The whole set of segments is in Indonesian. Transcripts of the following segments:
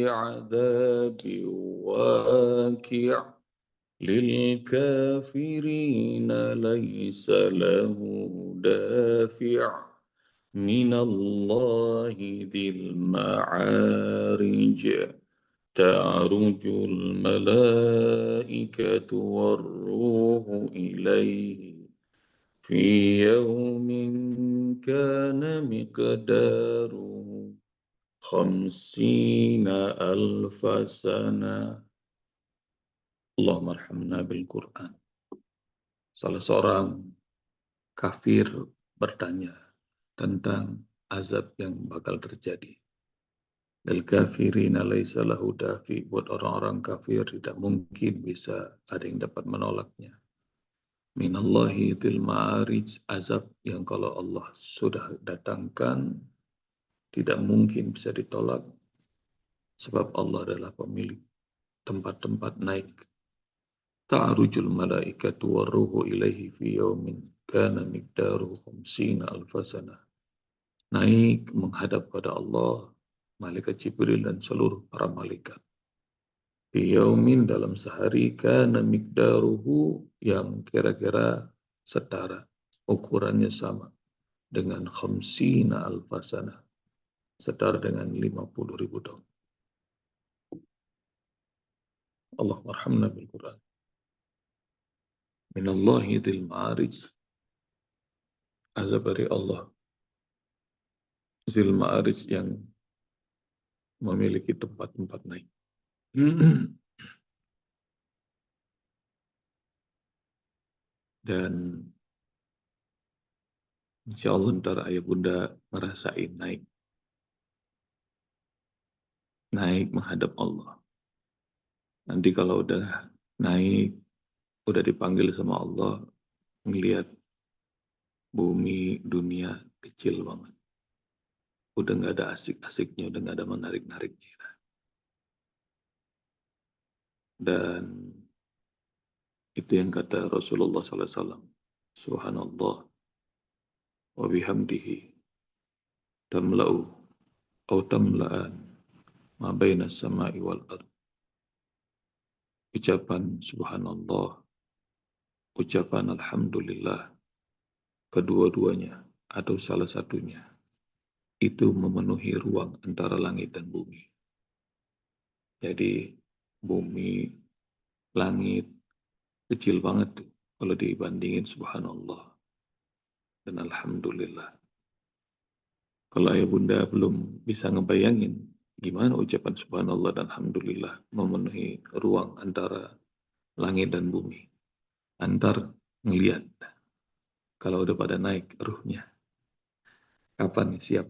بعذاب واقع للكافرين ليس له دافع من الله ذي المعارج تعرج الملائكة والروح إليه في يوم كان مقداره 50,000 سنة. Allahumma arhamna bil Quran. Salah seorang kafir bertanya tentang azab yang bakal terjadi. Lil kafirina laisa lahu dafi, buat orang-orang kafir tidak mungkin bisa ada yang dapat menolaknya. Minallahi til ma'arij, azab yang kalau Allah sudah datangkan tidak mungkin bisa ditolak, sebab Allah adalah pemilik tempat-tempat naik. Ta'arujul malaikatu warruhu ilaihi fi yaumin kana miqdaruhu 50,000 sanah. Naik menghadap pada Allah malaikat Jibril dan seluruh para malaikat. Fi yaumin, dalam sehari, kana miqdaruhu, yang kira-kira setara, ukurannya sama dengan 50,000 sanah, setara dengan 50.000 tahun. Allah marhamna bil Quran. Minallahi dzil ma'arij, azab dari Allah dzil ma'arij, yang memiliki tempat-tempat naik. Dan insya Allah ntar ayah bunda ngerasain naik menghadap Allah. Nanti kalau udah naik, udah dipanggil sama Allah, ngelihat bumi, dunia kecil banget. Udah nggak ada asik-asiknya, udah nggak ada menarik-nariknya. Dan itu yang kata Rasulullah SAW. Subhanallah wa bihamdihi tamla'u au tamla'an ma baina samai wal ard. Ucapan subhanallah, ucapan alhamdulillah, kedua-duanya atau salah satunya itu memenuhi ruang antara langit dan bumi. Jadi bumi, langit kecil banget tuh kalau dibandingin subhanallah dan alhamdulillah. Kalau ayah bunda belum bisa ngebayangin gimana ucapan subhanallah dan alhamdulillah memenuhi ruang antara langit dan bumi, antar ngeliat kalau udah pada naik ruhnya, kapan nih siap?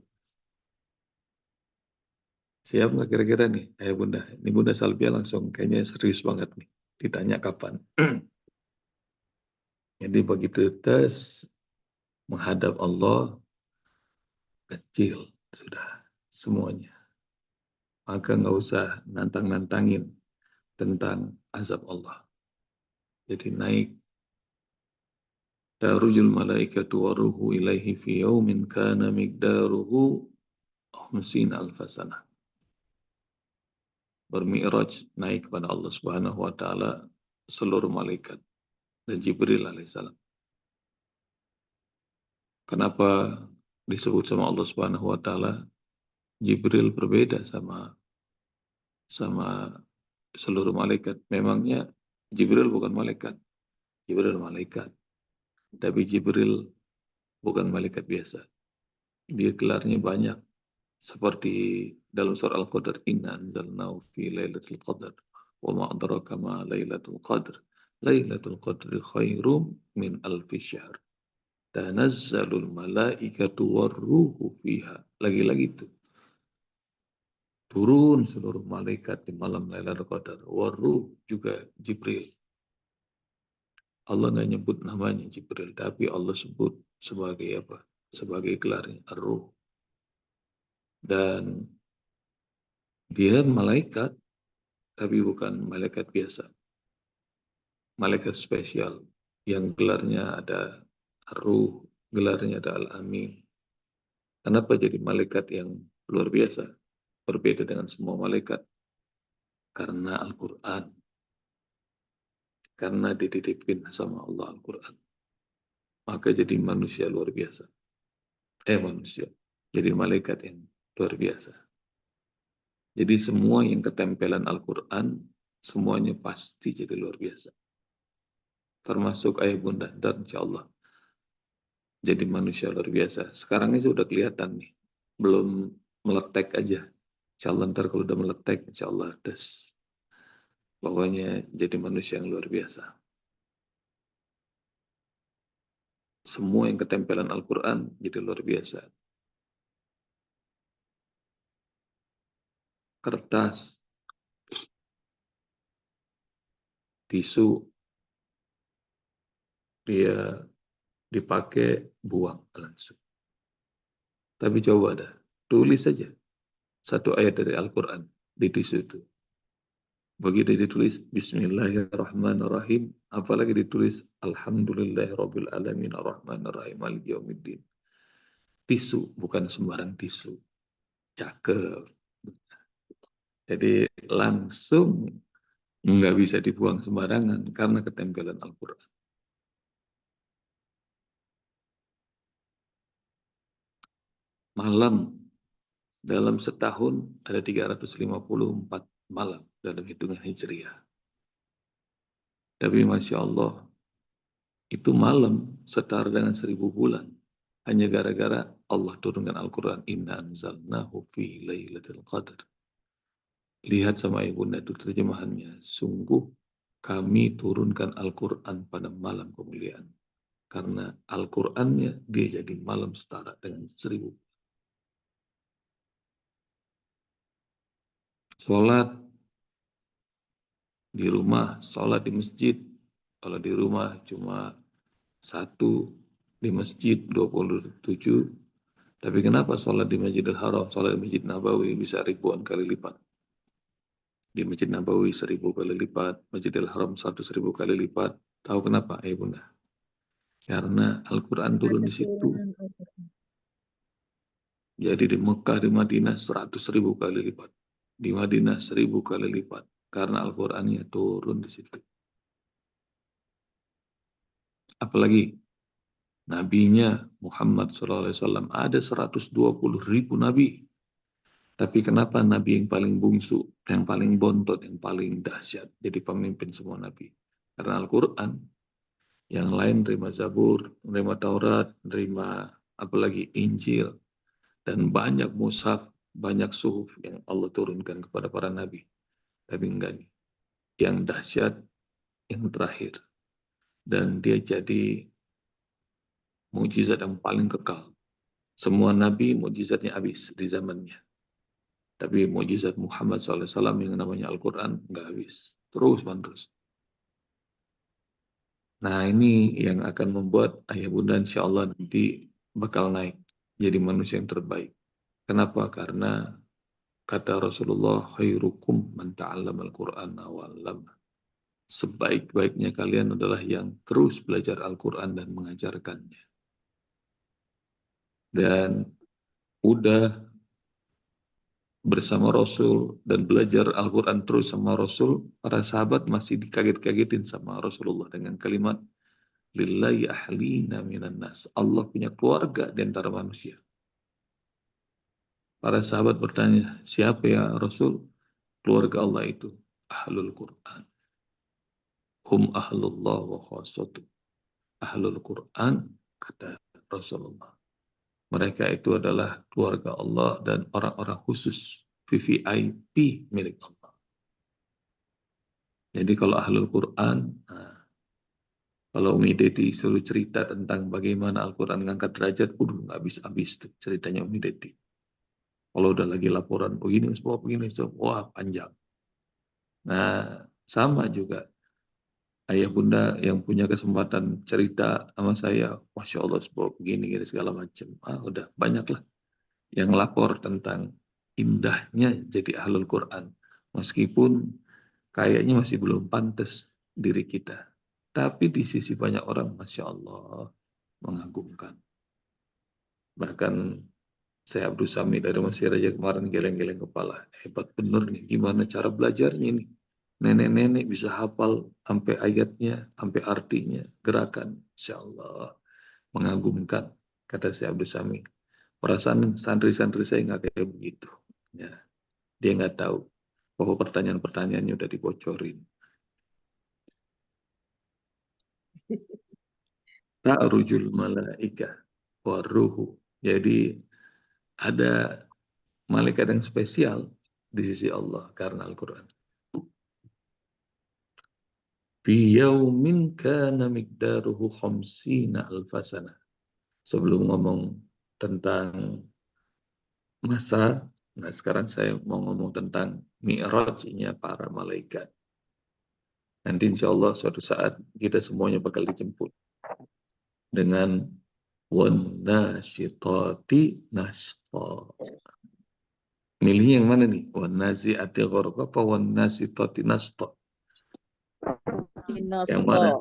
Siap nggak kira-kira nih ayah bunda? Ini bunda Salbia langsung kayaknya serius banget nih ditanya kapan. Jadi begitu tes menghadap Allah, kecil sudah semuanya. Maka nggak usah nantang-nantangin tentang azab Allah. Jadi naik. Ta'rujul malaikatu waruhu ilaihi fi yaumin kana miqdaruhu 50,000 sanah. Bermi'raj, naik kepada Allah Subhanahu wa taala seluruh malaikat dan Jibril alaihissalam. Kenapa disebut sama Allah Subhanahu wa taala Jibril berbeda sama seluruh malaikat? Memangnya Jibril bukan malaikat. Jibril malaikat. Tapi Jibril bukan malaikat biasa. Dia gelarnya banyak. Seperti dalam surah Al-Qadr, inna anzalnahu fi lailatul qadar wa ma adraka ma lailatul qadr. Lailatul qadri khairum min alfi syahr. Tanazzalul malaikatu warruhu fiha. Lagi-lagi itu. Turun seluruh malaikat di malam Lailatul Qadar. Warruh juga Jibril. Allah nggak nyebut namanya Jibril, tapi Allah sebut sebagai apa? Sebagai gelarnya Ar-Ruh. Dan dia malaikat, tapi bukan malaikat biasa. Malaikat spesial yang gelarnya ada Ar-Ruh, gelarnya ada Al-Amin. Kenapa jadi malaikat yang luar biasa? Berbeda dengan semua malaikat. karena Al-Quran. Karena dititipin sama Allah Al-Quran. Maka jadi manusia luar biasa. Manusia. Jadi malaikat yang luar biasa. Jadi semua yang ketempelan Al-Quran, semuanya pasti jadi luar biasa. Termasuk ayah bunda, dan insya Allah jadi manusia luar biasa. Sekarang ini sudah kelihatan nih. Belum meletek aja. Insya Allah ntar kalau udah meletek, insya Allah des. Pokoknya jadi manusia yang luar biasa. Semua yang ketempelan Al-Quran jadi luar biasa. Kertas, tisu, dia dipakai buang langsung. Tapi coba dah, tulis saja satu ayat dari Al-Quran di tisu itu. Begitu ditulis Bismillahirrahmanirrahim, apalagi ditulis Alhamdulillahirabbil alamin arrahmanirrahim maliki yaumiddin. Tisu bukan sembarang tisu. Cakep. Jadi langsung nggak bisa dibuang sembarangan karena ketempelan Al-Quran. Malam dalam setahun ada 354 malam dalam hitungan Hijriah. Tapi Masya Allah, itu malam setara dengan 1000 bulan. Hanya gara-gara Allah turunkan Al-Quran. Inna anzalnahu fi lailatul qadar. Lihat sama ibunda itu terjemahannya. Sungguh kami turunkan Al-Quran pada malam kemuliaan. Karena Al-Qurannya dia jadi malam setara dengan 1000. Sholat di rumah, sholat di masjid. Kalau di rumah cuma satu, di masjid 27. Tapi kenapa sholat di Masjidil Haram, sholat di Masjid Nabawi bisa ribuan kali lipat? Di Masjid Nabawi 1000 kali lipat, Masjidil Haram 100.000 kali lipat. Tahu kenapa, bunda? Karena Al-Quran turun di situ. Jadi di Mekah, di Madinah 100.000 kali lipat. Di Madinah 1000 kali lipat. Karena Al-Qurannya turun di situ. Apalagi nabinya Muhammad SAW ada 120.000 nabi. Tapi kenapa nabi yang paling bungsu, yang paling bontot, yang paling dahsyat jadi pemimpin semua nabi? Karena Al-Quran. Yang lain terima Zabur, terima Taurat, terima apalagi Injil, dan banyak mushaf, banyak suhuf yang Allah turunkan kepada para nabi. Tapi enggak nih. Yang dahsyat, yang terakhir. Dan dia jadi mukjizat yang paling kekal. Semua nabi mukjizatnya habis di zamannya. Tapi mukjizat Muhammad SAW yang namanya Al-Quran nggak habis. Terus menerus. Nah ini yang akan membuat ayah bunda insya Allah nanti bakal naik. Jadi manusia yang terbaik. Kenapa? Karena kata Rasulullah, khairukum man ta'allama al-Qur'ana wa 'allama. Sebaik-baiknya kalian adalah yang terus belajar Al-Quran dan mengajarkannya. Dan udah bersama Rasul dan belajar Al-Quran terus sama Rasul, para sahabat masih dikaget-kagetin sama Rasulullah dengan kalimat lillahi ahlina minan nas. Allah punya keluarga di antara manusia. Para sahabat bertanya, siapa ya Rasul? Keluarga Allah itu ahlul Quran. Hum ahlullah wa khasatu. Ahlul Quran, kata Rasulullah. Mereka itu adalah keluarga Allah dan orang-orang khusus VVIP milik Allah. Jadi kalau ahlul Quran, kalau Umi Deti suruh cerita tentang bagaimana Al-Quran mengangkat derajat, nggak habis-habis tuh ceritanya Umi Deti. Kalau udah lagi laporan begini, wah panjang. Nah, sama juga ayah bunda yang punya kesempatan cerita sama saya, Masya Allah, sebuah begini, segala macam. Udah banyak lah yang lapor tentang indahnya jadi ahlul Quran. Meskipun kayaknya masih belum pantas diri kita. Tapi di sisi banyak orang, Masya Allah, mengagumkan. Bahkan Saya Abdul Sami dari Mesir aja kemarin geleng-geleng kepala. Hebat bener nih, gimana cara belajarnya nih. Nenek-nenek bisa hafal sampai ayatnya, sampai artinya, gerakan. Insya Allah, mengagumkan, kata saya Abdul Sami. Perasaan santri-santri saya nggak kayak begitu. Ya, dia nggak tahu bahwa pertanyaan-pertanyaannya udah dibocorin. Ta'rujul malaikah waruhu. Jadi ada malaikat yang spesial di sisi Allah karena Al-Quran. Fi yaumin kana miqdaruhu khamsina alfasana. Sebelum ngomong tentang masa, nah sekarang saya mau ngomong tentang mi'rajnya para malaikat. Nanti insya Allah suatu saat kita semuanya bakal dijemput dengan wan nasyitati nashta. Milihnya yang mana nih? Wan nazi'ati gharqa apa wan nasyitati nashta? Yang Nasto, mana?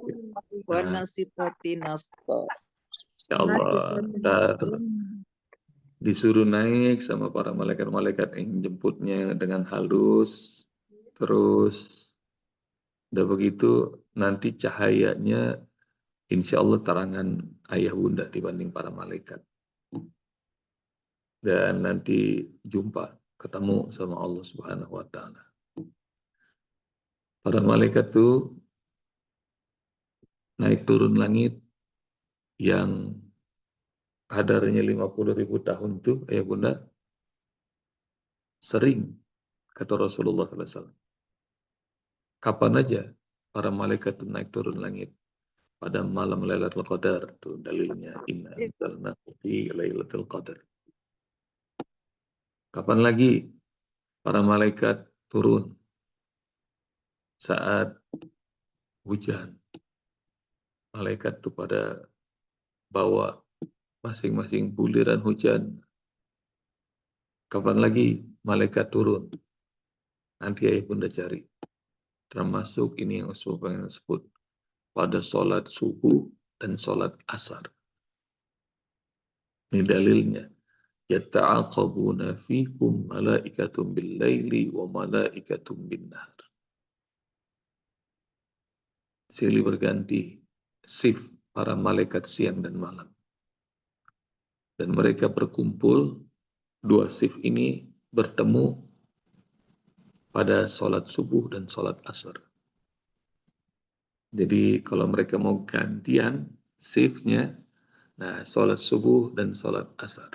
warna Nah, sitoti nasto. insya Allah ntar disuruh naik sama para malaikat-malaikat yang jemputnya dengan halus. Terus udah begitu nanti cahayanya insya Allah terangan ayah bunda dibanding para malaikat. Dan nanti jumpa, ketemu sama Allah Subhanahu wa Ta'ala. Para malaikat itu naik turun langit yang kadarnya 50.000 tahun tuh, ayah bunda, sering, kata Rasulullah SAW. Kapan aja para malaikat itu naik turun langit? Pada malam Lailatul Qadar, itu dalilnya inna anzalnahu fi Lailatul Qadar. Kapan lagi para malaikat turun? Saat hujan. Malaikat itu pada bawa masing-masing buliran hujan. Kapan lagi malaikat turun? Nanti ayah bunda cari. Termasuk ini yang saya sebut pada sholat subuh dan sholat asar. Ini dalilnya. Yata'aqabuna fikum malaikatum bil laili wa malaikatum bin nahar. Silih berganti shift para malaikat siang dan malam. Dan mereka berkumpul, dua shift ini bertemu pada sholat subuh dan sholat asar. Jadi kalau mereka mau gantian shiftnya, nah sholat subuh dan sholat asar.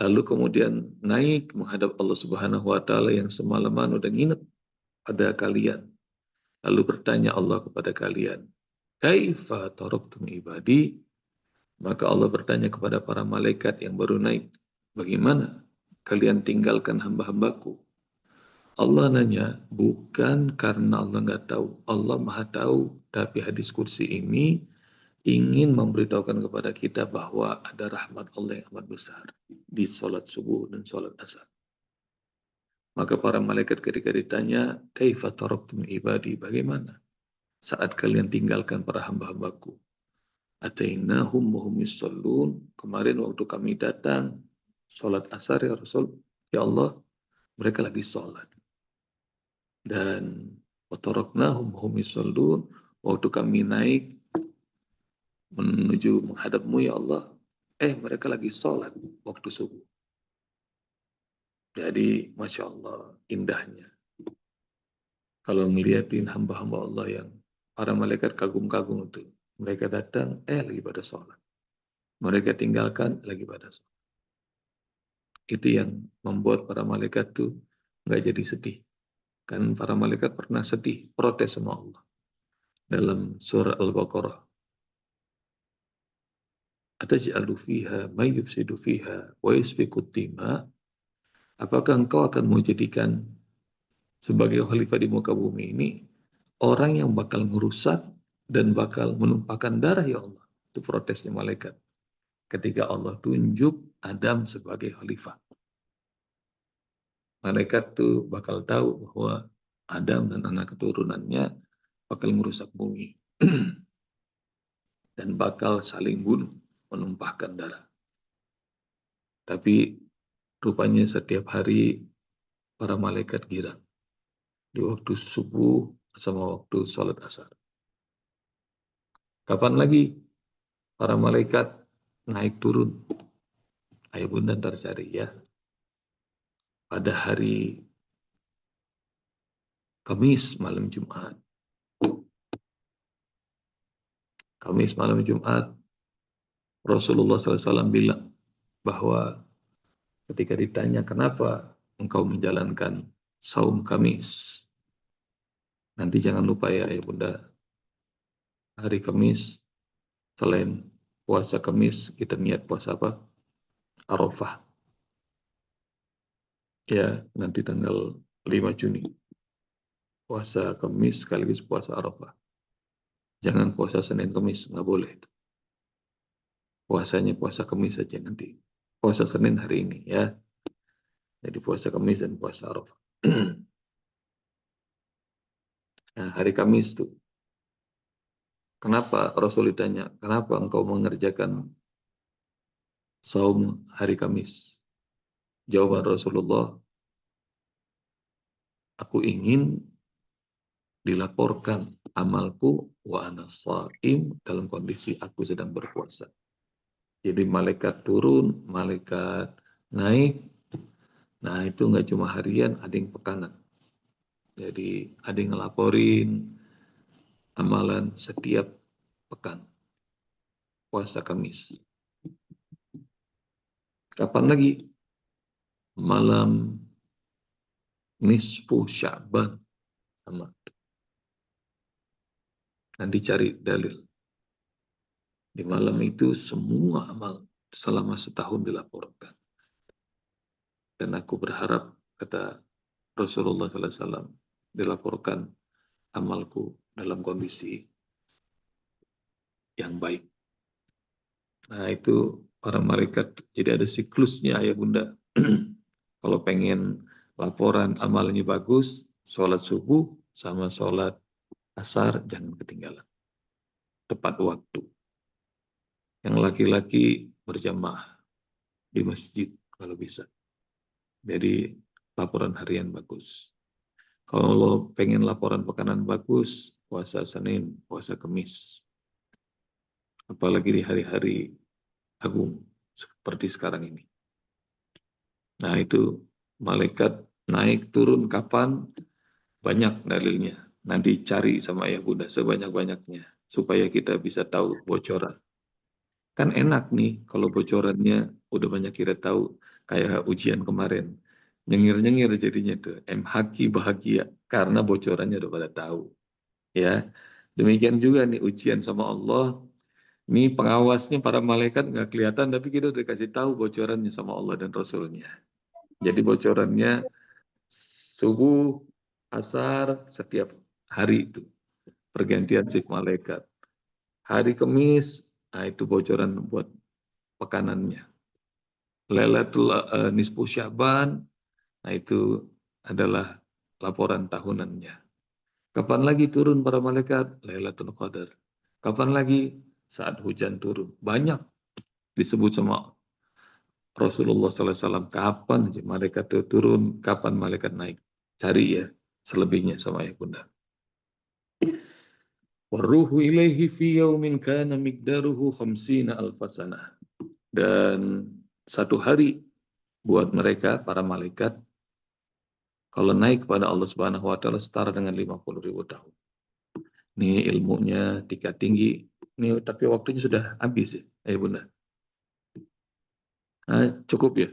Lalu kemudian naik menghadap Allah Subhanahu wa Ta'ala yang semalaman udah nginep pada kalian. Lalu bertanya Allah kepada kalian, kaifa taraktum ibadi? Maka Allah bertanya kepada para malaikat yang baru naik, bagaimana kalian tinggalkan hamba-hambaku? Allah nanya, bukan karena Allah nggak tahu. Allah maha tahu, tapi hadis kursi ini ingin memberitahukan kepada kita bahwa ada rahmat Allah yang amat besar di sholat subuh dan sholat asar. Maka para malaikat ketika ditanya, kaifa taraktum ibadi? Bagaimana saat kalian tinggalkan para hamba-hambaku? Atainahum wa hum yushollun. Kemarin waktu kami datang sholat asar ya Rasul, ya Allah, mereka lagi sholat. Dan wataraknahum wa hum yushollun. Waktu kami naik menuju menghadapmu ya Allah, mereka lagi sholat waktu subuh. Jadi Masya Allah indahnya. Kalau ngeliatin hamba-hamba Allah yang para malaikat kagum-kagum itu. Mereka datang, lagi pada sholat. Mereka tinggalkan, lagi pada sholat. Itu yang membuat para malaikat itu nggak jadi sedih. Kan para malaikat pernah sedih, protes sama Allah. Dalam surah Al-Baqarah. Ataj'alu fiha may yufsidu fiha wa yasfiku dima. Apakah engkau akan menjadikan sebagai khalifah di muka bumi ini orang yang bakal merusak dan bakal menumpahkan darah ya Allah? Itu protesnya malaikat. Ketika Allah tunjuk Adam sebagai khalifah. Malaikat tuh bakal tahu bahwa Adam dan anak keturunannya bakal merusak bumi. Dan bakal saling bunuh, menumpahkan darah. Tapi rupanya setiap hari para malaikat girang di waktu subuh sama waktu sholat asar. Kapan lagi para malaikat naik turun? Ayo bunda ntar cari ya. Pada hari Kamis malam Jumat. Kamis malam Jumat, Rasulullah SAW bilang bahwa ketika ditanya kenapa engkau menjalankan saum Kamis, nanti jangan lupa ya bunda, hari Kamis selain puasa Kamis kita niat puasa apa? Arafah. Ya, nanti tanggal 5 Juni. Puasa Kamis sekaligus puasa Arafah. Jangan puasa Senin Kamis, nggak boleh. Puasanya puasa Kamis saja nanti. Puasa Senin hari ini ya. Jadi puasa Kamis dan puasa Arafah. Nah, hari Kamis tuh. Kenapa Rasul ditanya, kenapa engkau mengerjakan saum hari Kamis? Jawaban Rasulullah, aku ingin dilaporkan amalku wa ana shaim dalam kondisi aku sedang berpuasa. Jadi malaikat turun, malaikat naik. Nah itu nggak cuma harian, ada yang pekanan. Jadi ada yang ngelaporin amalan setiap pekan. Puasa Kamis. Kapan lagi? Malam nisfu Sya'ban. Nanti cari dalil. Di malam itu semua amal selama setahun dilaporkan. Dan aku berharap, kata Rasulullah SAW, dilaporkan amalku dalam kondisi yang baik. Nah itu para malaikat, jadi ada siklusnya ya bunda. Kalau pengen laporan amalnya bagus, sholat subuh sama sholat asar jangan ketinggalan. Tepat waktu. Yang laki-laki berjamaah di masjid kalau bisa. Jadi laporan harian bagus. Kalau pengen laporan pekanan bagus, puasa Senin, puasa Kamis. Apalagi di hari-hari agung seperti sekarang ini. Nah itu malaikat naik turun kapan? Banyak dalilnya. Nanti cari sama ayah bunda sebanyak-banyaknya. Supaya kita bisa tahu bocoran. Kan enak nih kalau bocorannya udah banyak kita tahu. Kayak ujian kemarin. Nyengir-nyengir jadinya tuh. MHQ bahagia. Karena bocorannya udah pada tahu. Ya, demikian juga nih ujian sama Allah. Ini pengawasnya para malaikat nggak kelihatan, tapi kita udah kasih tahu bocorannya sama Allah dan Rasulnya. Jadi bocorannya subuh, asar, setiap hari itu. Pergantian shift malaikat. Hari Kamis, nah itu bocoran buat pekanannya. Lailatul nisfu Sya'ban, nah itu adalah laporan tahunannya. Kapan lagi turun para malaikat? Lailatul Qadar. Kapan lagi? Saat hujan turun. Banyak disebut sama Rasulullah SAW. Kapan malaikat itu turun? Kapan malaikat naik? Cari ya selebihnya sama ya bunda. Waruhu ilaihi fi yaumin kana miqdaruhu 50 alfasanah. Dan satu hari buat mereka, para malaikat, kalau naik kepada Allah Subhanahu wa Ta'ala setara dengan 50.000 tahun. Ini ilmunya tingkat tinggi. Ini tapi waktunya sudah habis ya, bunda. Nah, cukup ya.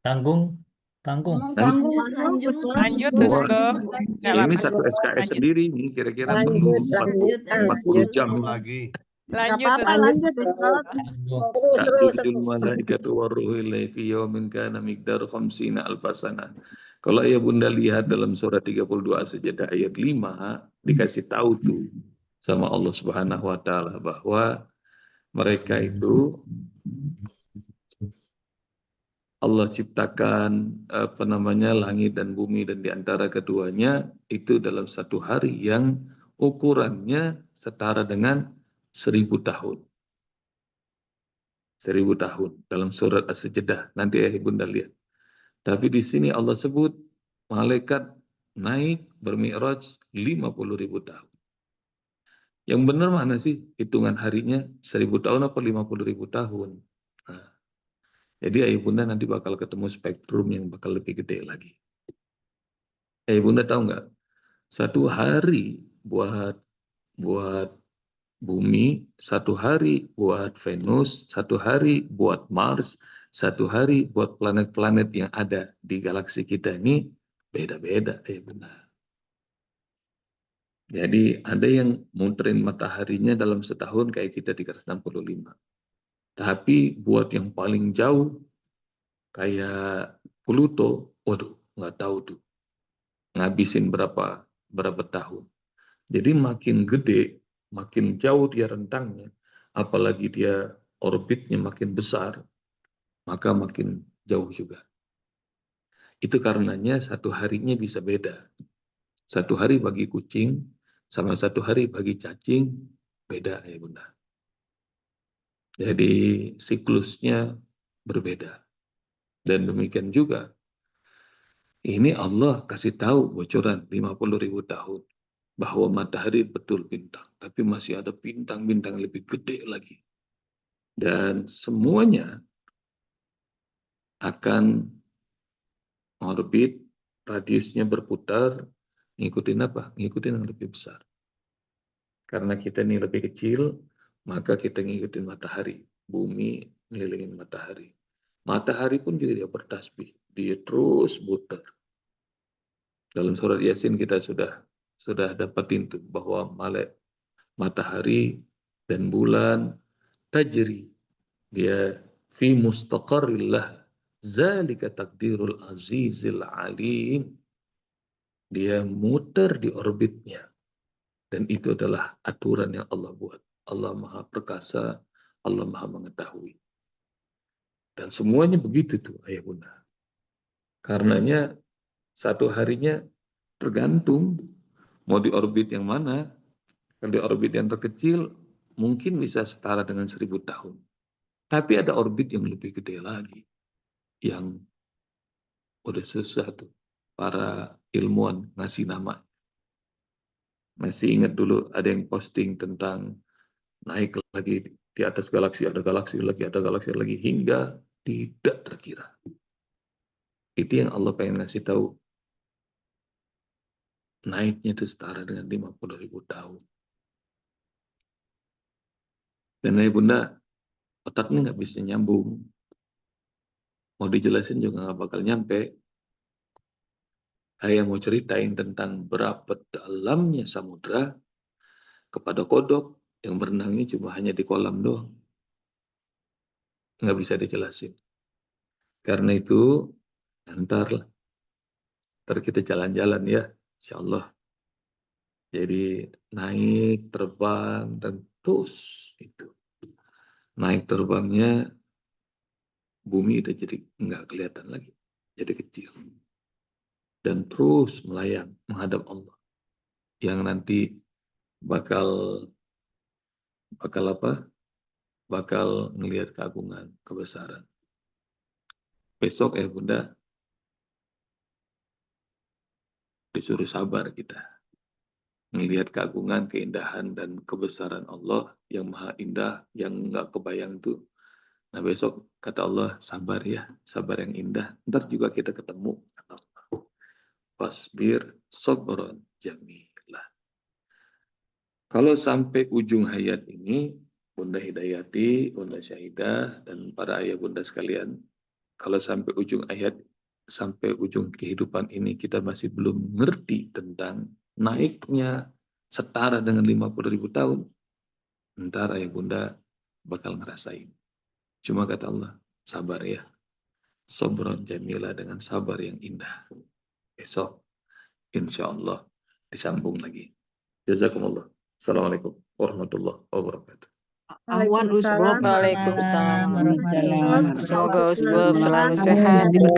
Tanggung. Lanjut, Wah, Ustaz. ini satu SKS sendiri nih, kira-kira perlu 40 jam lagi. Lanjut, Lanjut, Ustaz. Ta'rujul malaikatu warruhu ilaihi fi yaumin kana miqdaru 50 alfasana. Kalau ya bunda lihat dalam surat 32 As-Sajdah ayat 5, dikasih tahu tuh sama Allah Subhanahu wa Ta'ala bahwa mereka itu Allah ciptakan langit dan bumi, dan di antara keduanya itu dalam satu hari yang ukurannya setara dengan 1000 tahun. 1000 tahun dalam surat As-Sajdah. Nanti ya Bunda lihat. Tapi di sini Allah sebut malaikat naik bermi'raj 50.000 tahun. Yang benar mana sih hitungan harinya 1000 tahun apa 50.000 tahun? Nah, jadi ayah bunda nanti bakal ketemu spektrum yang bakal lebih gede lagi. Ayah bunda tahu nggak? Satu hari buat bumi, satu hari buat Venus, satu hari buat Mars, satu hari buat planet-planet yang ada di galaksi kita ini beda-beda, ayah bunda. Jadi ada yang muterin mataharinya dalam setahun kayak kita 365. Tapi buat yang paling jauh kayak Pluto, waduh nggak tahu tuh ngabisin berapa tahun. Jadi makin gede, makin jauh dia rentangnya, apalagi dia orbitnya makin besar, maka makin jauh juga. Itu karenanya satu harinya bisa beda. Satu hari bagi kucing sama satu hari bagi cacing beda ya bunda. Jadi siklusnya berbeda. Dan demikian juga ini Allah kasih tahu bocoran 50.000 tahun bahwa matahari betul bintang, tapi masih ada bintang-bintang lebih gede lagi. Dan semuanya akan orbit, radiusnya berputar, ngikutin apa? Ngikutin yang lebih besar. Karena kita ini lebih kecil, maka kita ngikutin matahari. Bumi ngelilingin matahari. Matahari pun juga dia bertasbih. Dia terus putar. Dalam surat Yasin kita sudah dapatin tuh bahwa matahari dan bulan tajri. Dia fi mustaqarrillah. Zalika takdirul azizil alim. Dia muter di orbitnya. Dan itu adalah aturan yang Allah buat. Allah Maha Perkasa, Allah Maha Mengetahui. Dan semuanya begitu tuh, ayah bunda. Karenanya satu harinya tergantung mau di orbit yang mana. Kalau di orbit yang terkecil mungkin bisa setara dengan 1000 tahun. Tapi ada orbit yang lebih gede lagi. Yang udah susah tuh. Para ilmuwan ngasih nama. Masih ingat dulu ada yang posting tentang naik lagi di atas galaksi, ada galaksi lagi, ada galaksi lagi, hingga tidak terkira. Itu yang Allah pengen ngasih tahu. Naiknya itu setara dengan 50.000 tahun. Dan ayah bunda, otaknya nggak bisa nyambung. Mau dijelasin juga nggak bakal nyampe. Saya mau ceritain tentang berapa dalamnya samudra kepada kodok yang berenangnya cuma hanya di kolam doang. Nggak bisa dijelasin. Karena itu, ntar kita jalan-jalan ya, insya Allah. Jadi naik, terbang, dan terus itu. Naik terbangnya, bumi itu jadi nggak kelihatan lagi. Jadi kecil. Dan terus melayang menghadap Allah. Yang nanti bakal apa? Bakal ngelihat keagungan, kebesaran. Besok bunda, disuruh sabar kita. Melihat keagungan, keindahan, dan kebesaran Allah yang maha indah, yang nggak kebayang tuh. Nah besok kata Allah, sabar ya, sabar yang indah. Ntar juga kita ketemu. Fasbir sabran jamilah. Kalau sampai ujung hayat ini, Bunda Hidayati, Bunda Syahidah, dan para ayah bunda sekalian, kalau sampai ujung ayat, sampai ujung kehidupan ini kita masih belum ngerti tentang naiknya setara dengan 50.000 tahun, ntar ayah bunda bakal ngerasain. Cuma kata Allah, sabar ya. Sabran jamilah, dengan sabar yang indah. Besok, insya Allah, disambung lagi. Jazakumullah. Assalamualaikum warahmatullahi wabarakatuh. Ahwan Usbab. Waalaikumsalam warahmatullahi wabarakatuh. Semoga Usbab selalu sehat, diberkahi